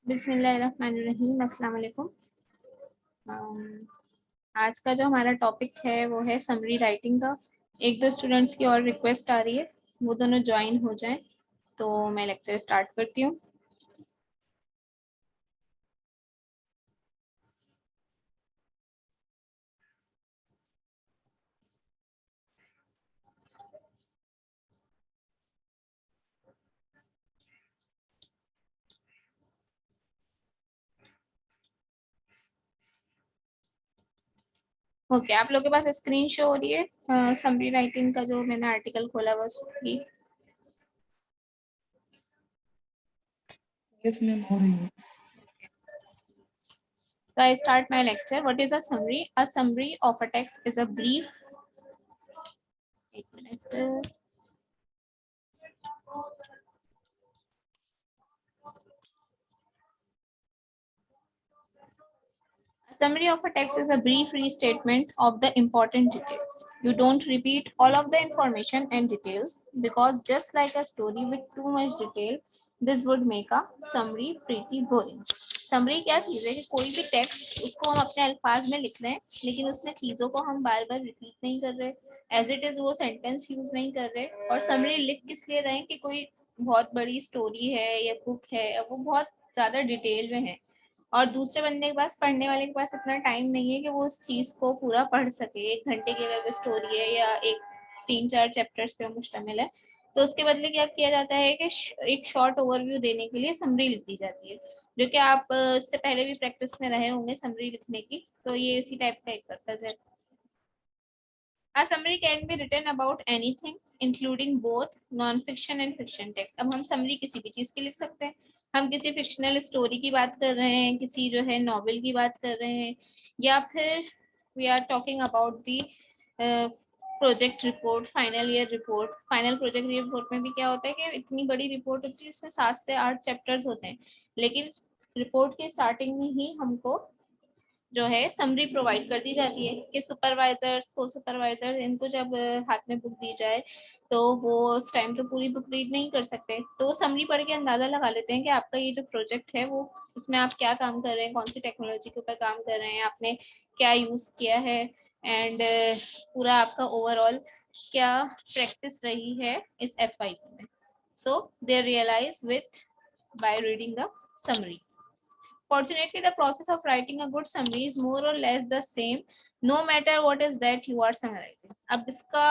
बिस्मिल्लाहिर्रहमानिर्रहीम, अस्सलाम वालेकुम। आज का जो हमारा टॉपिक है वो है समरी राइटिंग का। एक दो स्टूडेंट्स की और रिक्वेस्ट आ रही है, वो दोनों ज्वाइन हो जाएं तो मैं लेक्चर स्टार्ट करती हूँ। ओके, आप लोगों के पास स्क्रीन शो हो रही है समरी राइटिंग का जो मैंने आर्टिकल खोला हुआ उसकी? यस मैम, हो रही है। So I start my lecture. What is a summary? A summary of a text is a brief. एक minute. A summary of a text is a brief restatement of the important details. You don't repeat all of the information and details because just like a story with too much detail, this would make a summary pretty boring. Summary क्या चीज है कि कोई भी text उसको हम अपने अल्फाज में लिख रहे हैं, लेकिन उसमें चीजों को हम बार बार रिपीट नहीं कर रहे, एज इट इज वो सेंटेंस यूज नहीं कर रहे। और समरी लिख किस लिए रहे हैं कि कोई बहुत बड़ी स्टोरी है या बुक है, वो बहुत ज्यादा डिटेल में है और दूसरे बंदे के पास, पढ़ने वाले के पास इतना टाइम नहीं है कि वो उस चीज को पूरा पढ़ सके। 1 घंटे की अगर वो स्टोरी है या एक 3-4 चैप्टर्स पे मुश्तमिल है, तो उसके बदले क्या किया जाता है कि एक शॉर्ट ओवरव्यू देने के लिए समरी लिख दी जाती है, जो कि आप इससे पहले भी प्रैक्टिस में रहे होंगे समरी लिखने की, तो ये इसी टाइप का एक पर्पज है। A summary can be written about anything, including both non-fiction and fiction text. अब हम समरी किसी भी चीज की लिख सकते हैं। हम किसी फिक्शनल स्टोरी की बात कर रहे हैं, किसी जो है नॉवेल की बात कर रहे हैं, या फिर we are talking about the project report, final year report. Final project report में भी क्या होता है कि इतनी बड़ी रिपोर्ट होती है, इसमें 7 से 8 चैप्टर्स होते हैं, लेकिन रिपोर्ट के स्टार्टिंग में ही हमको जो है समरी प्रोवाइड कर दी जाती है कि सुपरवाइजर्स को, सुपरवाइजर इनको जब हाथ में बुक दी जाए तो वो उस टाइम तो पूरी बुक रीड नहीं कर सकते, तो वो समरी पढ़ के अंदाजा लगा लेते हैं कि आपका ये जो प्रोजेक्ट है वो, उसमें आप क्या काम कर रहे हैं, कौन सी टेक्नोलॉजी के ऊपर काम कर रहे हैं, आपने क्या यूज किया है, एंड पूरा आपका ओवरऑल क्या प्रैक्टिस रही है इस FYP में। So they realise with by reading the summary. Fortunately, the process of writing a good summary is more or less the same, no matter what is that you are summarizing. अब इसका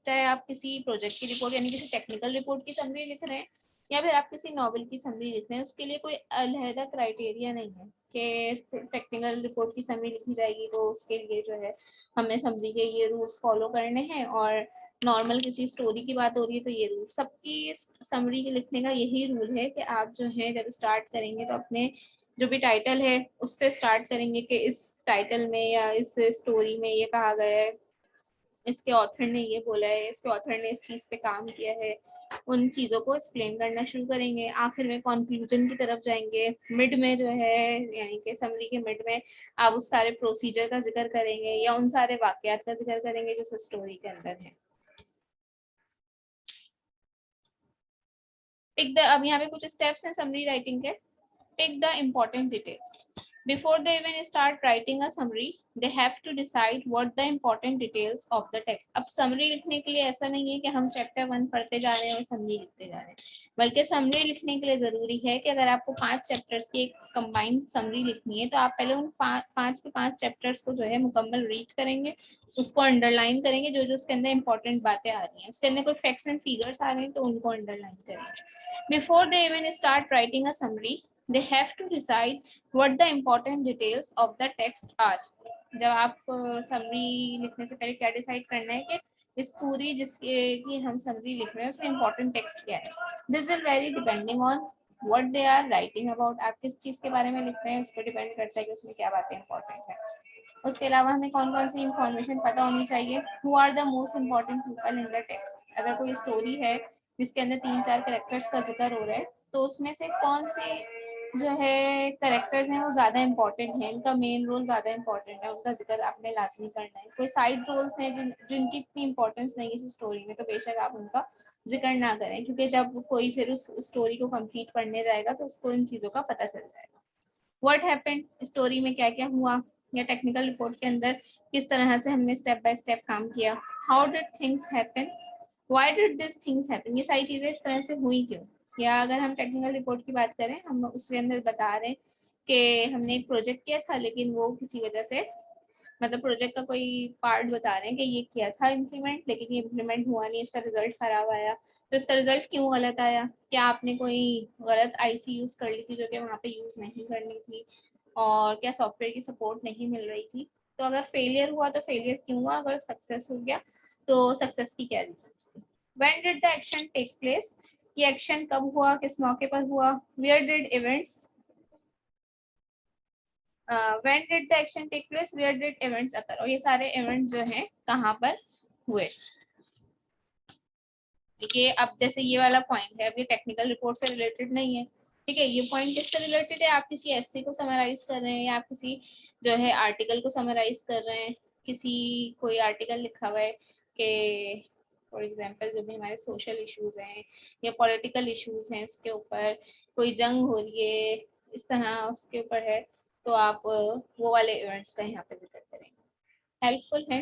चाहे आप किसी project की report यानी किसी technical report की summary लिख रहे हैं या फिर आप किसी नॉवल की समरी लिख रहे हैं, उसके लिए कोई अलहदा क्राइटेरिया नहीं है कि टेक्निकल रिपोर्ट की समरी लिखी जाएगी तो उसके लिए जो है हमें समरी के ये रूल्स फॉलो करने हैं, और नॉर्मल किसी स्टोरी की बात हो रही है तो ये रूल। सबकी समरी के लिखने का यही रूल है कि आप जो है जब स्टार्ट करेंगे तो अपने जो भी टाइटल है उससे स्टार्ट करेंगे कि इस टाइटल में या इस स्टोरी में ये कहा गया है, इसके ऑथर ने ये बोला है, इसके ऑथर ने इस चीज पे काम किया है, उन चीजों को एक्सप्लेन करना शुरू करेंगे। आखिर में कंक्लूजन की तरफ जाएंगे, मिड में जो है यानी कि समरी के मिड में आप उस सारे प्रोसीजर का जिक्र करेंगे या उन सारे वाकयात का जिक्र करेंगे जो स्टोरी के अंदर है। अब यहाँ पे कुछ स्टेप्स हैं समरी राइटिंग के। Pick the important details. Before they even start writing a summary, they have to decide what the important details of the text. अब summary लिखने के लिए ऐसा नहीं है कि हम chapter 1 पढ़ते जा रहे हैं और summary लिखते जा रहे हैं, बल्कि summary लिखने के लिए जरूरी है कि अगर आपको 5 chapters की एक combined summary लिखनी है तो आप पहले उन 5 के 5 chapters को जो है मुकम्मल read करेंगे, उसको underline करेंगे, जो जो उसके अंदर important बातें आ रही हैं, उसके अंदर कोई facts and figures आ रहे हैं तो उनको underline करेंगे। Before they even start writing a summary, they have to decide what the important details of the text are. जब आप समरी लिखने से पहले क्या डिसाइड करना है कि इस पूरी जिसके की हम समरी लिख रहे हैं उसमें इम्पोर्टेंट टेक्स्ट क्या है। This will vary depending on what they are writing about. आप किस चीज के बारे में लिख रहे हैं उस पर डिपेंड करता है कि उसमें क्या बातें इंपॉर्टेंट है। उसके अलावा हमें कौन कौन सी इंफॉर्मेशन पता होनी चाहिए। Who are the most important people in the text. अगर कोई स्टोरी है जिसके अंदर 3-4 कैरेक्टर्स का जिक्र हो रहा है तो उसमें से कौन सी जो है कैरेक्टर्स हैं वो ज्यादा इंपॉर्टेंट है, इनका मेन रोल ज्यादा इंपॉर्टेंट है, उनका जिक्र आपने लाजमी करना है। कोई साइड रोल्स हैं जिनकी इतनी इंपॉर्टेंस नहीं है इस स्टोरी में, तो बेशक आप उनका जिक्र ना करें, क्योंकि जब कोई फिर उस स्टोरी को कंप्लीट करने जाएगा तो उसको इन चीजों का पता चल जाएगा। व्हाट हैपेंड, स्टोरी में क्या क्या हुआ, या टेक्निकल रिपोर्ट के अंदर किस तरह से हमने स्टेप बाय स्टेप काम किया। How did things happen, why did this things happen, ये सारी चीजें इस तरह से हुई क्यों। या अगर हम टेक्निकल रिपोर्ट की बात करें, हम उसके अंदर बता रहे हैं कि हमने एक प्रोजेक्ट किया था लेकिन वो किसी वजह से, मतलब प्रोजेक्ट का कोई पार्ट बता रहे हैं कि ये किया था इम्प्लीमेंट लेकिन ये इम्प्लीमेंट हुआ नहीं, इसका रिजल्ट खराब आया। तो इसका रिजल्ट क्यों गलत आया, क्या आपने कोई गलत आईसी यूज कर ली थी जो कि वहाँ पे यूज नहीं करनी थी, और क्या सॉफ्टवेयर की सपोर्ट नहीं मिल रही थी। तो अगर फेलियर हुआ तो फेलियर क्यों हुआ, अगर सक्सेस हो गया तो सक्सेस की क्या रीजंस थी। When did the action take place, ये एक्शन कब हुआ, किस मौके पर हुआ। Where did events, when did the action take place, where did events occur, और ये सारे इवेंट जो हैं कहाँ पर हुए। देखिए अब जैसे ये वाला पॉइंट है, अब ये टेक्निकल रिपोर्ट से रिलेटेड नहीं है, ठीक है। ये पॉइंट किससे रिलेटेड है, आप किसी एससी को समराइज कर रहे हैं या आप किसी जो है आर्टिकल को समराइज कर रहे हैं। किसी कोई आर्टिकल लिखा हुआ है कि फॉर एग्जांपल जो भी हमारे सोशल इश्यूज हैं या पॉलिटिकल इश्यूज हैं उसके ऊपर कोई जंग हो रही है, इस तरह उसके ऊपर है, तो आप वो वाले इवेंट्स का यहाँ पे जिक्र करेंगे। हेल्पफुल है,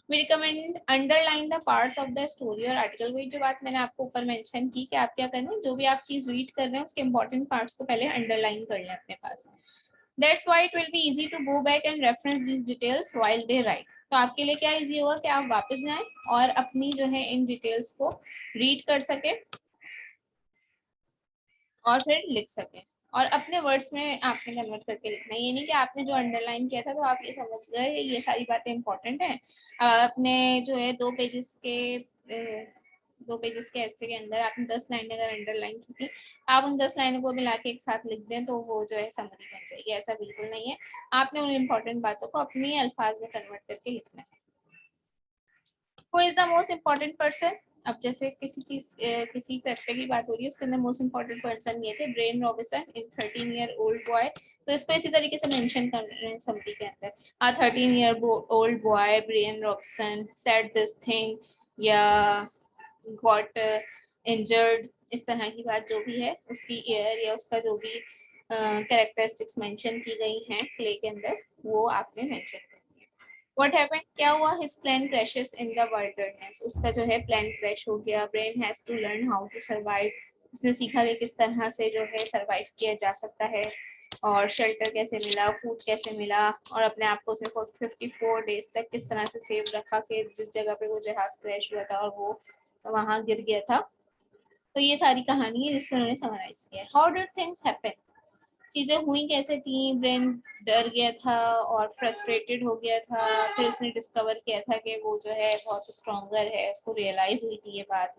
we recommend underline the parts of the story और आर्टिकल। वही जो बात मैंने आपको ऊपर मेंशन की कि आप क्या करना है, जो भी आप चीज रीड कर रहे हैं उसके इंपॉर्टेंट पार्ट्स को पहले अंडरलाइन कर लें अपने पास। That's why it will be easy to go back and reference these details while they write. तो आपके लिए क्या इजी होगा कि आप वापस जाएं और अपनी जो है इन डिटेल्स को रीड कर सके और फिर लिख सकें, और अपने वर्ड्स में आपने कन्वर्ट करके लिखना है। ये नहीं कि आपने जो अंडरलाइन किया था तो आप ये समझ गए ये सारी बातें इंपॉर्टेंट हैं, अपने जो है 2 पेजेस के ऐसे के अंदर आपने 10 लाइनें अगर अंडरलाइन की थी, आप उन 10 लाइनों को मिला के एक साथ लिख दें तो वो जो है समरी बन जाएगी। ऐसा बिल्कुल नहीं है, आपने उन इम्पोर्टेंट बातों को अपनी अल्फाज में कन्वर्ट करके लिखना है। Who is the most important person, अब जैसे किसी करेक्टर की बात हो रही है उसके अंदर मोस्ट इम्पोर्टेंट पर्सन ये थे ब्रेन रॉबिन्सन इन 13 ईयर ओल्ड बॉय। तो इसको इसी तरीके से मेंशन कर रहे हैं समरी के अंदर, आ 13 year old boy brain Robinson said this thing या गॉट इंजर्ड, इस तरह की बात जो भी है उसकी ईयर या उसका जो भी कैरेक्टरिस्टिक्स मेंशन की गई हैं प्ले के अंदर वो आपने मेंशन कर। What happened, क्या हुआ, his plane crashes in the wilderness, उसका जो है प्लान क्रैश हो गया। brain has to learn how to survive, उसने सीखा कि किस तरह से जो है सरवाइव किया जा सकता है, और शेल्टर कैसे मिला, फूड कैसे मिला, और अपने आप को उसने 54 डेज तक किस तरह से सेव रखा कि जिस जगह पे वो जहाज क्रैश हुआ था और वो वहां गिर गया था। तो ये सारी कहानी है जिसको उन्होंने समराइज किया। हाउ डिड थिंग्स हैपन, चीजें हुई कैसे थी। ब्रेन डर गया था और फ्रस्ट्रेटेड हो गया था, फिर उसने डिस्कवर किया था कि वो जो है बहुत स्ट्रॉन्गर है, उसको रियलाइज हुई थी ये बात।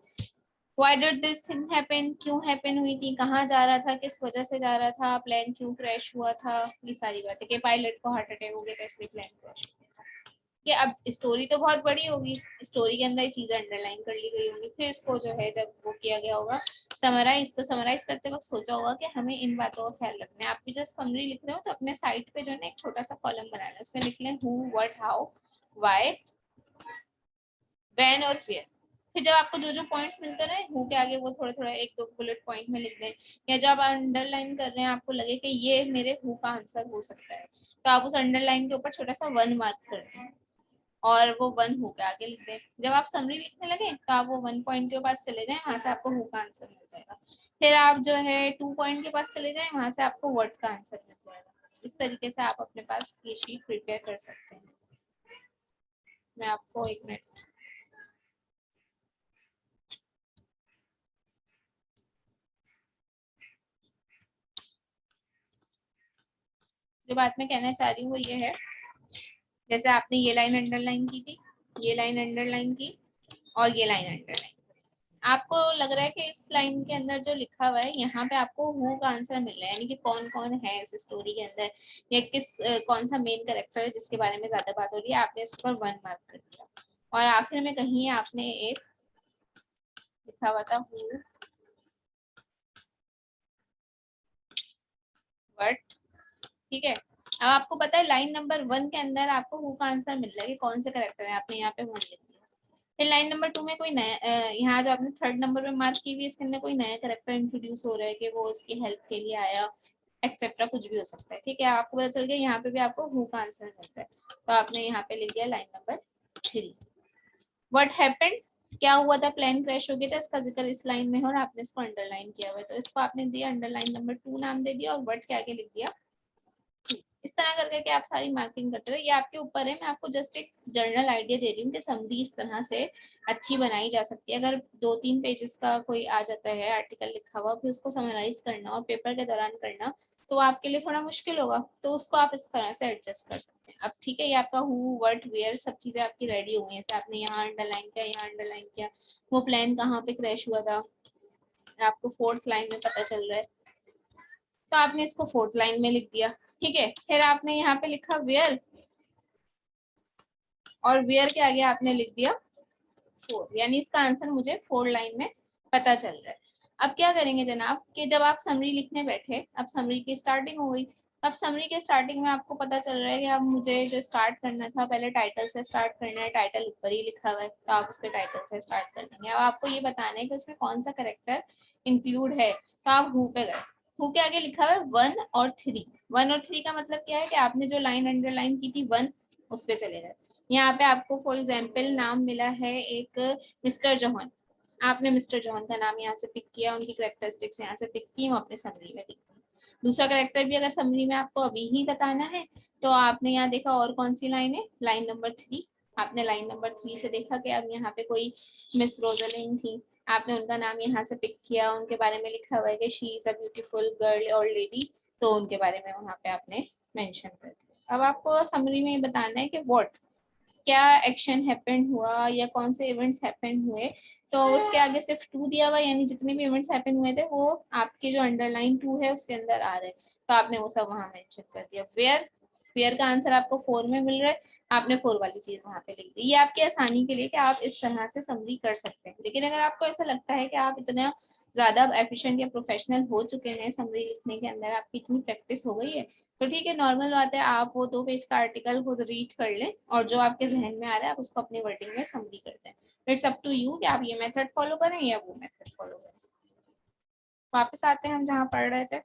Why did this thing happen, क्यों हैपन हुई थी, कहाँ जा रहा था, किस वजह से जा रहा था, प्लेन क्यों क्रैश हुआ था, ये सारी बातें कि पायलट को हार्ट अटैक हो गया था इसलिए प्लेन क्रैश हुआ था। कि अब स्टोरी तो बहुत बड़ी होगी, स्टोरी के अंदर चीजें अंडरलाइन कर ली गई होंगी, फिर इसको जो है जब वो किया गया होगा समराइज, तो समराइज करते वक्त सोचा होगा कि हमें इन बातों का ख्याल रखना है। आप भी जस्ट समरी लिख रहे हो तो अपने साइड पे जो है ना एक छोटा सा कॉलम बनाना है, उसमें लिख लें who what how why when और फियर। फिर जब आपको जो जो पॉइंट्स मिलते रहे हु के आगे वो थोड़ा थोड़ा एक दो बुलेट पॉइंट में लिख दें, या जब आप अंडरलाइन कर रहे हैं आपको लगे कि ये मेरे हु का आंसर हो सकता है तो आप उस अंडरलाइन के ऊपर छोटा सा 1 मार्क कर दें और वो 1 हु के आगे लिख दें। जब आप समरी लिखने लगे तो आप वो 1 पॉइंट के पास चले जाएं, वहां से आपको हु का आंसर मिल जाएगा। फिर आप जो है 2 पॉइंट के पास चले जाएं, वहां से आपको वर्ड का आंसर मिल जाएगा। इस तरीके से आप अपने पास ये शीट प्रिपेयर कर सकते हैं। मैं आपको 1 मिनट, जो बात मैं कहना चाह रही हूँ वो ये है, जैसे आपने ये लाइन अंडरलाइन की थी, ये लाइन अंडरलाइन की और ये लाइन अंडरलाइन, आपको लग रहा है कि इस लाइन के अंदर जो लिखा हुआ है यहाँ पे आपको हु का आंसर मिल रहा है, यानी कि कौन कौन है इस स्टोरी के अंदर या कौन सा मेन कैरेक्टर है जिसके बारे में ज्यादा बात हो रही है, आपने इस पर 1 मार्क कर दिया। और आखिर में कहीं आपने एक लिखा हुआ था हु व्हाट, ठीक है। अब आपको पता है लाइन नंबर 1 के अंदर आपको हु का आंसर मिल रहा है कि कौन से कैरेक्टर है, आपने यहाँ पे 1 लिख दिया। फिर लाइन नंबर 2 में कोई नया यहाँ जो आपने 3rd नंबर पे मार्क की हुई है इसके अंदर कोई नया कैरेक्टर इंट्रोड्यूस हो रहा है कि वो उसकी हेल्प के लिए आया, एक्सेट्रा कुछ भी हो सकता है। ठीक है, आपको पता चल गया, यहाँ पे भी आपको हु का आंसर मिलता है, तो आपने यहाँ पे लिख दिया लाइन नंबर 3। व्हाट हैपेंड, क्या हुआ था, प्लेन क्रैश हो गया था, इसका जिक्र इस लाइन में है और आपने इसको अंडरलाइन किया हुआ है, तो इसको आपने दिया अंडरलाइन नंबर 2 नाम दे दिया और वर्ड के आगे लिख दिया। इस तरह करके कि आप सारी मार्किंग करते रहे, ये आपके ऊपर है, मैं आपको जस्ट एक जनरल आइडिया दे रही हूँ कि समरी इस तरह से अच्छी बनाई जा सकती है। अगर 2-3 पेजेस का कोई आ जाता है आर्टिकल लिखा हुआ, फिर उसको समराइज करना और पेपर के दौरान करना तो आपके लिए थोड़ा मुश्किल होगा, तो उसको आप इस तरह से एडजस्ट कर सकते हैं। अब ठीक है, ये आपका हु व्हाट वेयर सब चीजें आपकी रेडी हो गई हैं, जैसे आपने यहाँ अंडरलाइन किया, यहाँ अंडरलाइन किया, वो प्लान कहाँ पे क्रैश हुआ था आपको 4th लाइन में पता चल रहा है, तो आपने इसको 4th लाइन में लिख दिया। ठीक है, फिर आपने यहाँ पे लिखा वेयर, और वेयर के आगे आपने लिख दिया 4, यानी इसका आंसर मुझे 4 लाइन में पता चल रहा है। अब क्या करेंगे जनाब कि जब आप समरी लिखने बैठे, अब समरी की स्टार्टिंग हो गई, अब समरी के स्टार्टिंग में आपको पता चल रहा है कि अब मुझे जो स्टार्ट करना था पहले टाइटल से स्टार्ट करना है, टाइटल ऊपर ही लिखा हुआ है तो आप उसके टाइटल से स्टार्ट कर देंगे। अब आपको ये बताना है कि उसमें कौन सा करेक्टर इंक्लूड है, तो आप हु पे गए, हु के आगे लिखा हुआ है 1 और 3। 1 और 3 का मतलब क्या है कि आपने जो लाइन अंडरलाइन की थी 1, उस पर चले गए। यहाँ पे आपको फॉर एग्जाम्पल नाम मिला है एक मिस्टर जॉन, आपने मिस्टर जॉन का नाम यहाँ से पिक किया, उनकी करेक्टरिस्टिक्स यहाँ से पिक की, वो अपने समरी में लिख दी। दूसरा करेक्टर भी अगर समरी में आपको अभी ही बताना है तो आपने यहाँ देखा और कौन सी लाइन है, लाइन नंबर 3। आपने लाइन नंबर 3 से देखा कि अब यहाँ पे कोई मिस रोजलिन थी, आपने उनका नाम यहाँ से पिक किया, उनके बारे में लिखा हुआ है कि she is a beautiful girl और लेडी, तो उनके बारे में वहाँ पे आपने मेंशन कर दिया। अब आपको समरी में बताना है कि व्हाट, क्या एक्शन हैपन हुआ या कौन से इवेंट्स हैपन हुए, तो उसके आगे सिर्फ 2 दिया हुआ, यानी जितने भी इवेंट्स हैपन हुए थे वो आपके जो अंडरलाइन 2 है उसके अंदर आ रहे हैं, तो आपने वो सब वहां मेंशन कर दिया। वेयर, वेयर का आंसर आपको 4 में मिल रहा है, आपने 4 वाली चीज वहां पे लिख दी। ये आपकी आसानी के लिए कि आप इस तरह से समरी कर सकते हैं, लेकिन अगर आपको ऐसा लगता है कि आप इतना ज्यादा एफिशिएंट या प्रोफेशनल हो चुके हैं समरी लिखने के अंदर, आपकी इतनी प्रैक्टिस हो गई है, तो ठीक है, नॉर्मल बात है, आप वो 2 पेज का आर्टिकल खुद रीड कर लें और जो आपके जहन में आ रहा है आप उसको अपनी वर्डिंग में समरी कर दें। इट्स अप टू यू कि आप ये मेथड फॉलो करें या वो मेथड फॉलो करें। वापस आते हैं हम जहाँ पढ़ रहे थे।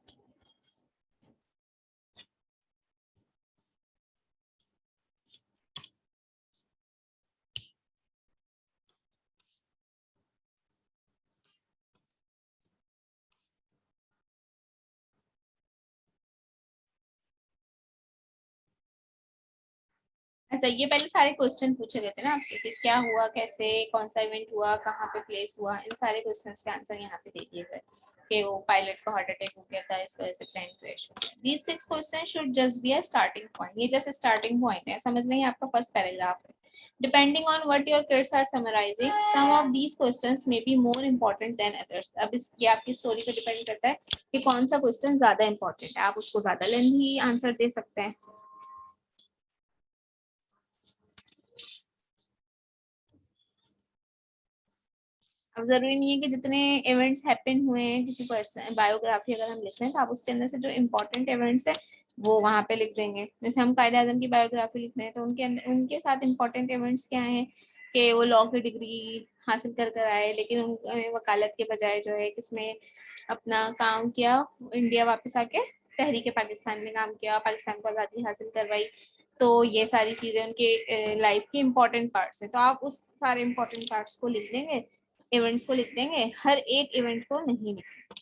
अच्छा, ये पहले सारे क्वेश्चन पूछे गए थे ना आपसे कि क्या हुआ, कैसे, कौन सा इवेंट हुआ, कहाँ पे प्लेस हुआ, इन सारे क्वेश्चंस के आंसर यहाँ पे दे दिए गए कि वो पायलट को हार्ट अटैक हो गया था, इस वजह से प्लेन क्रैश हो गया। These 6 question should just be a starting point, ये जैसे स्टार्टिंग पॉइंट है, समझ लेंगे आपका फर्स्ट पैराग्राफ है। Depending on what your kids are summarising, some of these questions may be more important than others. अब इस ये आपकी स्टोरी पे डिपेंड करता है कि कौन सा क्वेश्चन ज्यादा इंपॉर्टेंट है, आप उसको ज्यादा लेंथी आंसर दे सकते हैं। अब जरूरी नहीं है कि जितने इवेंट्स हैपन हुए हैं किसी पर्सन बायोग्राफी अगर हम लिख रहे हैं तो आप उसके अंदर से जो इम्पोर्टेंट इवेंट्स है वो वहां पे लिख देंगे। जैसे हम कायदे आजम की बायोग्राफी लिख रहे हैं तो उनके अंदर उनके साथ इम्पोर्टेंट इवेंट्स क्या हैं कि वो लॉ की डिग्री हासिल कर आए, लेकिन उन्होंने वकालत के बजाय जो है किसमें अपना काम किया, इंडिया वापस आके तहरीक पाकिस्तान में काम किया, पाकिस्तान को आज़ादी हासिल करवाई। तो ये सारी चीजें उनके लाइफ के इम्पोर्टेंट पार्ट्स हैं, तो आप उस सारे इम्पोर्टेंट पार्ट्स को लिख देंगे, इवेंट्स को लिख देंगे, हर एक इवेंट को नहीं लिखेंगे।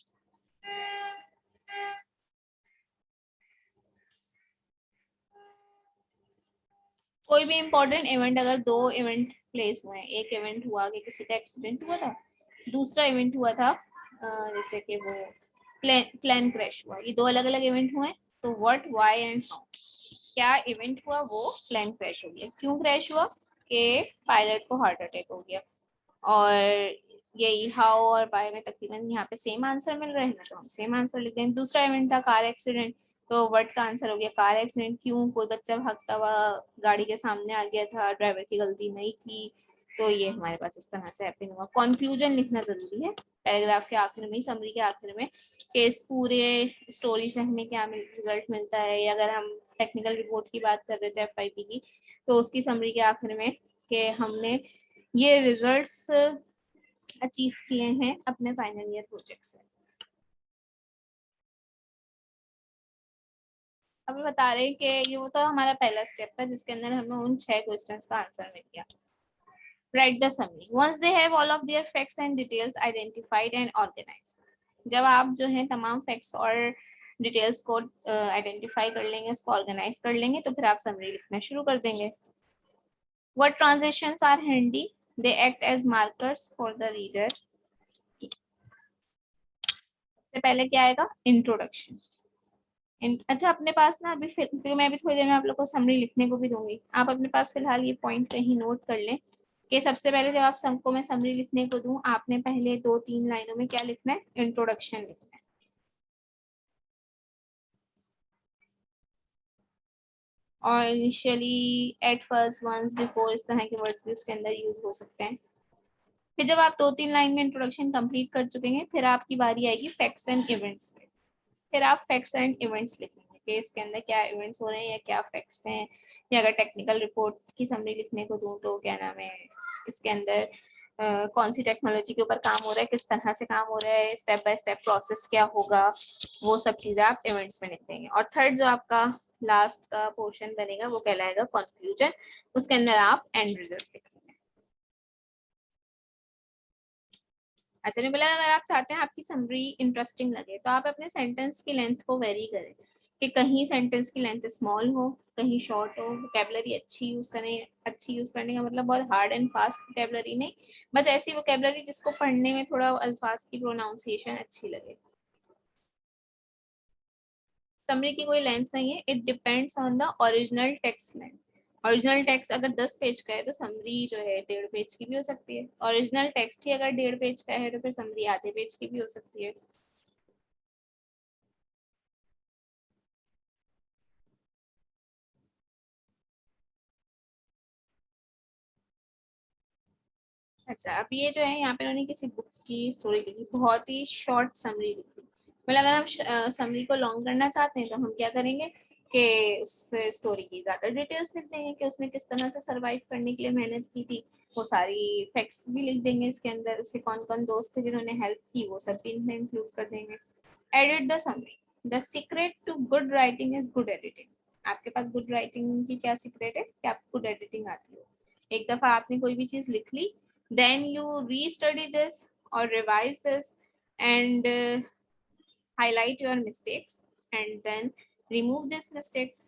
कोई भी इम्पोर्टेंट इवेंट, अगर 2 इवेंट प्लेस हुए हैं, एक इवेंट हुआ कि किसी का एक्सीडेंट हुआ था, दूसरा इवेंट हुआ था जैसे कि वो प्लेन क्रैश हुआ, ये 2 अलग अलग इवेंट हुए, तो व्हाट, व्हाई एंड हाउ, क्या इवेंट हुआ, वो प्लेन क्रैश हो गया, क्यों क्रैश हुआ कि पायलट को हार्ट अटैक हो गया, और यही हाउ और बाय में तकरीबन यहाँ पे सेम आंसर मिल रहे हैं तो हम सेम आंसर लिख दें। दूसरा इवेंट था कार एक्सीडेंट, तो वर्ड का आंसर हो गया कार एक्सीडेंट, क्यों, कोई बच्चा भागता हुआ गाड़ी के सामने आ गया था, ड्राइवर की गलती नहीं थी, तो ये हमारे पास इस तरह से हैपन हुआ। कंक्लूजन लिखना जरूरी है पैराग्राफ के आखिर में, समरी के आखिर में, कि इस पूरे स्टोरी से हमें क्या रिजल्ट मिलता है, या अगर हम टेक्निकल रिपोर्ट की बात कर रहे थे FYP की, तो उसकी समरी के आखिर में कि हमने ये रिजल्ट्स अचीव किए हैं अपने फाइनल ईयर प्रोजेक्ट से। अभी बता रहे हैं कि ये वो तो हमारा पहला स्टेप था जिसके अंदर हमें उन 6 क्वेश्चंस का आंसर मिल गया. Write the summary. Once they have all of their facts and details identified and organized. जब आप जो है तमाम फैक्ट्स और डिटेल्स को आइडेंटिफाई कर लेंगे, उसको ऑर्गेनाइज कर लेंगे, तो फिर आप समरी लिखना शुरू कर देंगे. What transitions are handy? They act as markers for the reader. सबसे पहले क्या आएगा? इंट्रोडक्शन. अच्छा, अपने पास ना अभी फिर मैं भी थोड़ी देर में आप लोग को समरी लिखने को भी दूंगी. आप अपने पास फिलहाल ये पॉइंट कहीं नोट कर लें कि सबसे पहले जब आप सबको मैं समरी लिखने को दूं, आपने पहले 2-3 लाइनों में क्या लिखना है? इंट्रोडक्शन लिखना है. और initially, at first, once, before, इस तरह के वर्ड्स भी उसके अंदर यूज हो सकते हैं. फिर जब आप 2-3 लाइन में इंट्रोडक्शन कंप्लीट कर चुके हैं, फिर आपकी बारी आएगी फैक्ट्स एंड इवेंट्स पे. फिर आप फैक्ट्स एंड इवेंट्स लिखेंगे कि इसके अंदर क्या इवेंट्स हो रहे हैं या क्या फैक्ट्स हैं. या अगर टेक्निकल रिपोर्ट की समरी लिखने को दूं तो क्या नाम है, इसके अंदर कौन सी टेक्नोलॉजी के ऊपर काम हो रहा है, किस तरह से काम हो रहा है, स्टेप बाय स्टेप प्रोसेस क्या होगा, वो सब चीजें आप इवेंट्स में लिख देंगे. और थर्ड जो आपका लास्ट का पोर्शन बनेगा वो कहलाएगा कंक्लूजन. उसके अंदर आप एंड रिजल्ट लिखेंगे. ऐसे नहीं बोला, अगर आप चाहते हैं आपकी समरी इंटरेस्टिंग लगे तो आप अपने सेंटेंस की लेंथ को वेरी करें कि कहीं सेंटेंस की लेंथ स्मॉल हो, कहीं शॉर्ट हो. वोकेबलरी अच्छी यूज करें. अच्छी यूज करने का मतलब बहुत हार्ड एंड फास्ट वोकेबलरी नहीं, बस ऐसी वोकेबलरी जिसको पढ़ने में थोड़ा अल्फाज की प्रोनाउंसिएशन अच्छी लगे. समरी की कोई लेंथ नहीं है, it depends on the original text length. Original text अगर 10 पेज का है तो समरी जो है 1.5 पेज की भी हो सकती है. ओरिजिनल टेक्स्ट ही अगर 1.5 पेज का है तो फिर समरी आधे पेज की भी हो सकती है. अच्छा, अब ये जो है यहाँ पे उन्होंने किसी बुक की स्टोरी लिखी, बहुत ही शॉर्ट समरी लिखी. मतलब अगर हम समरी को लॉन्ग करना चाहते हैं तो हम क्या करेंगे कि उस स्टोरी की ज्यादा डिटेल्स लिख देंगे कि उसने किस तरह से सरवाइव करने के लिए मेहनत की थी. वो सारी फैक्ट्स भी लिख देंगे इसके अंदर, उसके कौन कौन दोस्त थे जिन्होंने हेल्प की, वो सब भी इनमें इंक्लूड कर देंगे. Edit the summary. The secret to good writing is good editing. आपके पास गुड राइटिंग की क्या सीक्रेट है कि आपको गुड एडिटिंग आती हो. एक दफा आपने कोई भी चीज लिख ली, then you restudy this or revise this and highlight your mistakes and then remove these mistakes.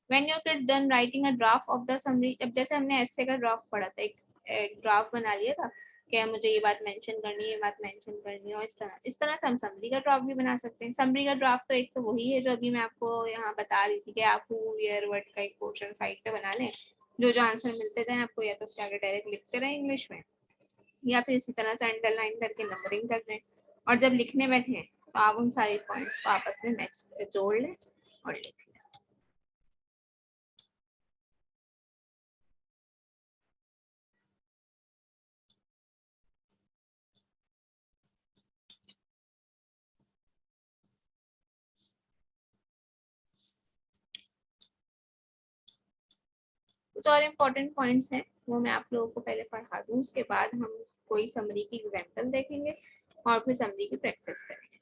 When your kids done writing a draft of the summary, अब जैसे हमने ऐसे का ड्राफ्ट पढ़ा था, एक ड्राफ्ट बना लिया था कि मुझे ये बात मेंशन करनी है, ये बात मेंशन करनी है, और इस तरह से हम समरी का ड्राफ्ट भी बना सकते हैं. समरी का ड्राफ्ट तो एक तो वही है जो अभी मैं आपको यहाँ बता रही थी कि आप हु वेयर व्हाट का एक पोर्शन साइड पे बना लें. जो जो आंसर मिलते थे आपको या तो उसके आगे डायरेक्ट लिखते रहे इंग्लिश में, या फिर इसी तरह से अंडरलाइन करके नंबरिंग कर दें. और जब लिखने बैठे तो आप उन सारे पॉइंट्स को आपस में मैच जोड़ लें और लिख लें. कुछ और इम्पोर्टेंट पॉइंट्स हैं वो मैं आप लोगों को पहले पढ़ा दूँ, उसके बाद हम कोई समरी की एग्जाम्पल देखेंगे और फिर समरी की प्रैक्टिस करेंगे.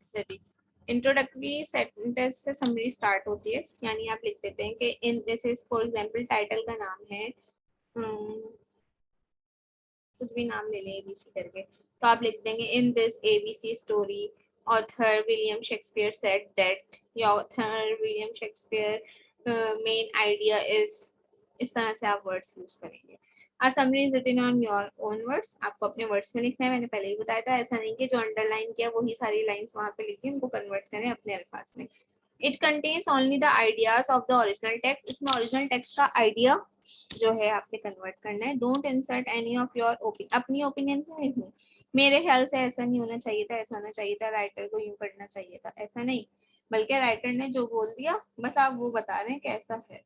चलिए, इंट्रोडक्टरी सेंटेंस से समरी स्टार्ट होती है. यानी आप लिख देते हैं कि इन, जैसे फॉर एग्जांपल टाइटल का नाम है, कुछ भी नाम ले लें एबीसी करके, तो आप लिख देंगे in this ABC story author William Shakespeare said that, या author William Shakespeare main idea is. इस तरह से आप वर्ड्स यूज करेंगे. A summary is written on your own words. आपको अपने वर्ड्स में लिखना है, मैंने पहले ही बताया था. ऐसा नहीं कि जो अंडरलाइन किया वही सारी लाइंस वहां पे लिखी, उनको कन्वर्ट करें अपने अल्फाज में. It contains only the ideas of the original text. इसमें ओरिजिनल टेक्स्ट का आइडिया जो है आपने कन्वर्ट करना है. Don't insert any of your अपनी ओपिनियन क्यों लिखनी. मेरे ख्याल से ऐसा नहीं होना चाहिए था, ऐसा होना चाहिए था, राइटर को यूं करना चाहिए था, ऐसा नहीं. बल्कि राइटर ने जो बोल दिया बस आप वो बता रहे हैं कैसा है.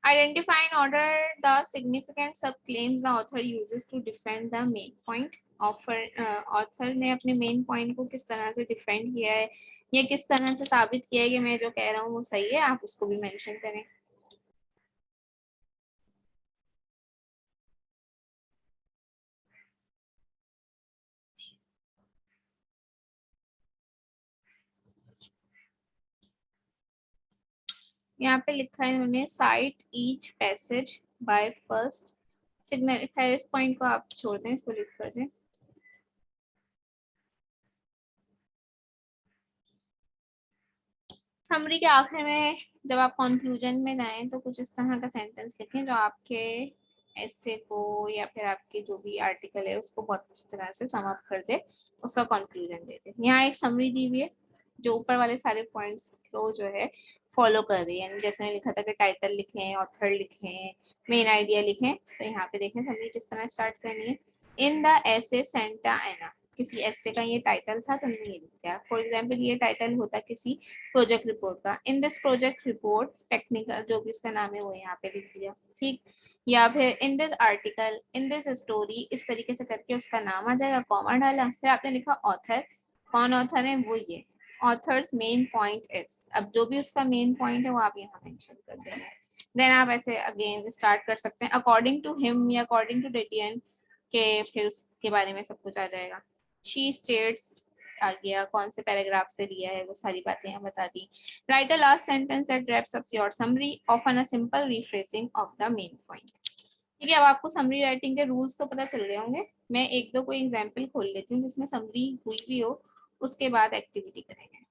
Identify and order the significant subclaims the author uses to defend the main point. Author ने अपने मेन पॉइंट को किस तरह से डिफेंड किया है या किस तरह से साबित किया है कि मैं जो कह रहा हूँ वो सही है, आप उसको भी मेंशन करें. यहाँ पे लिखा है इन्होंने site each passage by first signal. खैर इस पॉइंट को आप छोड़ दें, इसको लिख कर दें। समरी के आखिर में जब आप कंक्लूजन में जाएं तो कुछ इस तरह का सेंटेंस लिखें जो आपके ऐसे को या फिर आपके जो भी आर्टिकल है उसको बहुत अच्छी तरह से सम अप कर दे, उसका कंक्लूजन दे दे। यहाँ एक समरी दी हुई है जो ऊपर वाले सारे पॉइंट्स को जो है फॉलो कर रही है। यानी जैसे मैंने लिखा था कि टाइटल लिखें, ऑथर लिखें, मेन आइडिया लिखें, तो यहाँ पे देखें समरी किस तरह स्टार्ट करनी है। इन द एसे सेंटा एना, किसी ऐसे का ये टाइटल था तो मैंने ये लिख दिया। फॉर एग्जाम्पल ये टाइटल होता किसी प्रोजेक्ट रिपोर्ट का। In this project report technical जो भी उसका नाम है वो यहाँ पे लिख दिया, ठीक। या फिर in this article, in this story, इस तरीके से करके उसका नाम आ जाएगा, कॉमा डाला, फिर आपने लिखा ऑथर। कौन ऑथर है? वो ये ऑथर्स मेन पॉइंट इज। अब जो भी उसका मेन पॉइंट है वो आप यहाँ मेंशन कर देना है। देन आप ऐसे अगेन स्टार्ट कर सकते हैं अकॉर्डिंग टू हिम या अकॉर्डिंग टू डेटियन के, फिर उसके बारे में सब कुछ आ जाएगा। शी स्टेट्स आ गया, कौन से पैराग्राफ से लिया है वो सारी बातें यहाँ बता दी। Write a last sentence that wraps up your summary often a simple rephrasing of the main point। ठीक है, अब आपको समरी राइटिंग के रूल्स तो पता चल गए होंगे। मैं एक दो कोई एग्जांपल खोल लेती हूँ जिसमें समरी हुई भी हो, उसके बाद एक्टिविटी करेंगे।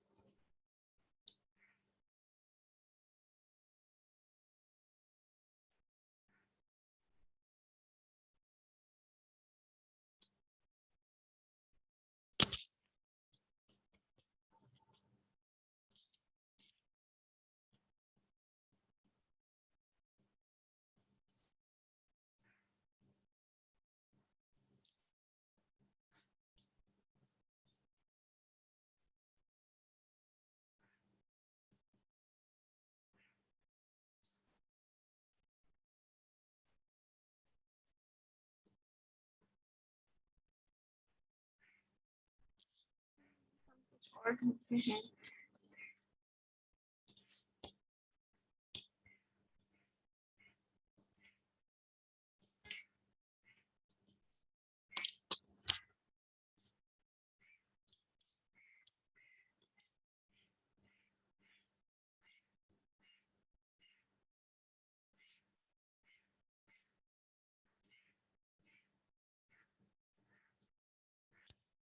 और ढूंढते हैं।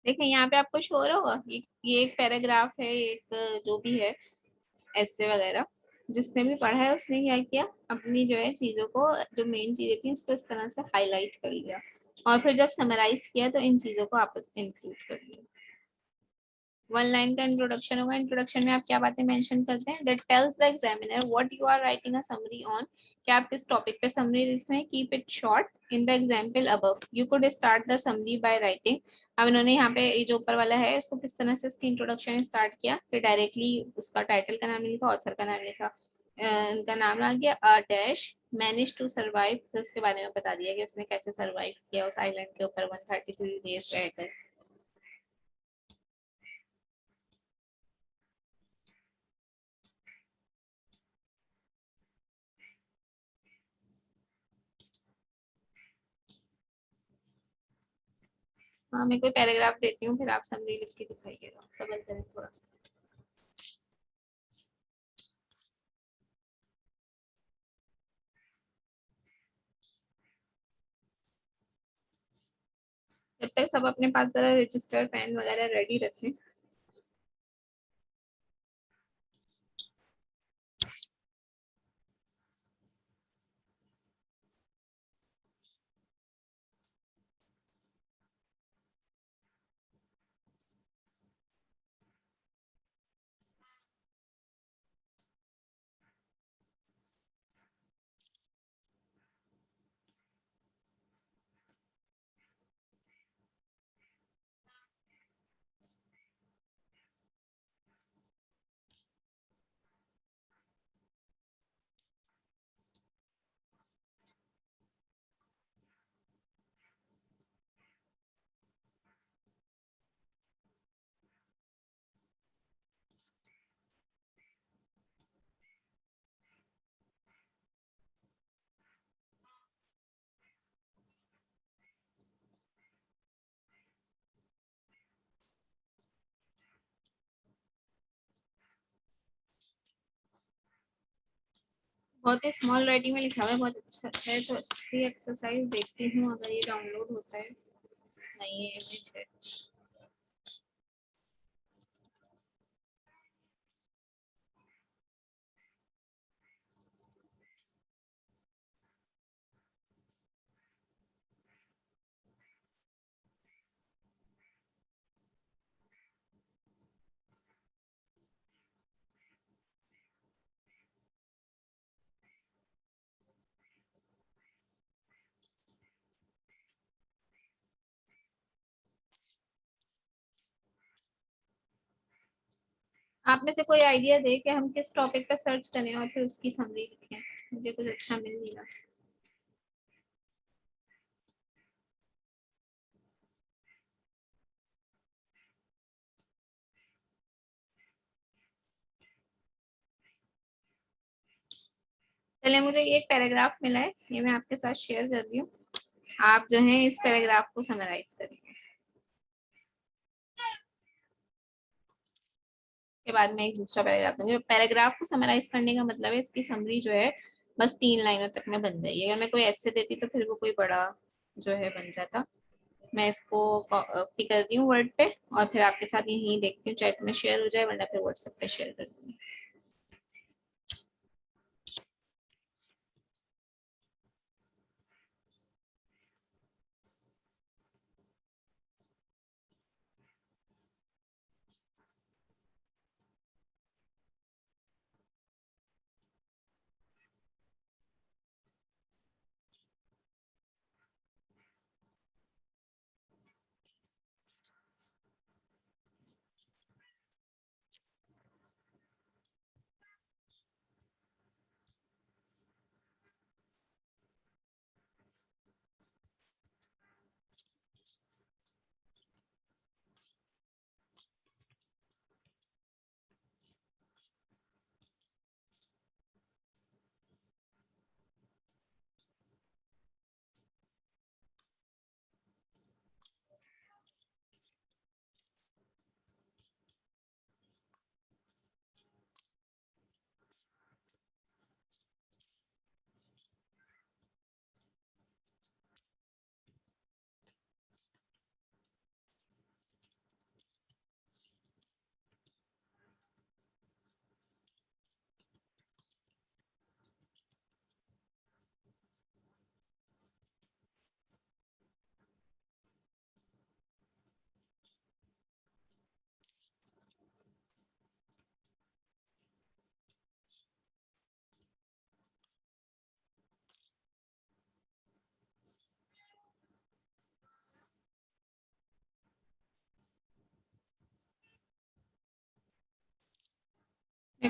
देखिए यहाँ पे आपको शो हो रहा होगा ये एक पैराग्राफ है, एक जो भी है ऐसे वगैरह, जिसने भी पढ़ा है उसने क्या किया, अपनी जो है चीजों को, जो मेन चीजें थी उसको इस तरह से हाईलाइट कर लिया, और फिर जब समराइज किया तो इन चीजों को आप इंक्लूड कर लिया। वन लाइन का इंट्रोडक्शन होगा। इंट्रोडक्शन में आप क्या बातें मेंशन करते हैं? That tells the examiner what you are writing a summary on, कि आप किस टॉपिक पे समरी लिख रहे हैं। Keep it short in the example above, you could start the summary by writing. अब इन्होंने यहाँ पे ये जो ऊपर वाला है इसको किस तरह से इसकी इंट्रोडक्शन स्टार्ट किया, फिर डायरेक्टली उसका टाइटल का नाम लिखा, ऑथर का नाम लिखा, उनका नाम आ गया a dash manage to survive, फिर उसके बारे में बता दिया कि उसने कैसे सर्वाइव किया उस आइलैंड के ऊपर 133 डेज रहकर। हाँ मैं कोई पैराग्राफ देती हूँ, फिर आप समरी लिख के दिखाइएगा, सबल करें थोड़ा। जब तक सब अपने पास जरा रजिस्टर पेन वगैरह रेडी रखें। बहुत ही स्मॉल राइटिंग में लिखा हुआ है, बहुत अच्छा है। तो अच्छी एक्सरसाइज देखती हूँ अगर ये डाउनलोड होता है। नहीं, ये इमेज है। आप में से कोई आइडिया दे कि हम किस टॉपिक पे सर्च करें और फिर उसकी समरी लिखें। मुझे कुछ अच्छा मिल नहीं रहा। चलिए, मुझे ये एक पैराग्राफ मिला है, ये मैं आपके साथ शेयर कर रही हूँ। आप जो है इस पैराग्राफ को समराइज करेंगे। के बाद में एक दूसरा पैराग्राफ दूंगी। पैराग्राफ को समराइज करने का मतलब है इसकी समरी जो है बस 3 लाइनों तक में बन जाएगी। अगर मैं कोई ऐसे देती तो फिर वो कोई बड़ा जो है बन जाता। मैं इसको कॉपी कर रही हूँ वर्ड पे और फिर आपके साथ यहीं देखती हूँ चैट में शेयर हो जाए, वरना फिर व्हाट्सएप पे शेयर कर दूंगी।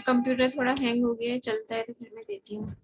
कंप्यूटर थोड़ा हैंग हो गया है, चलता है तो फिर मैं देती हूँ।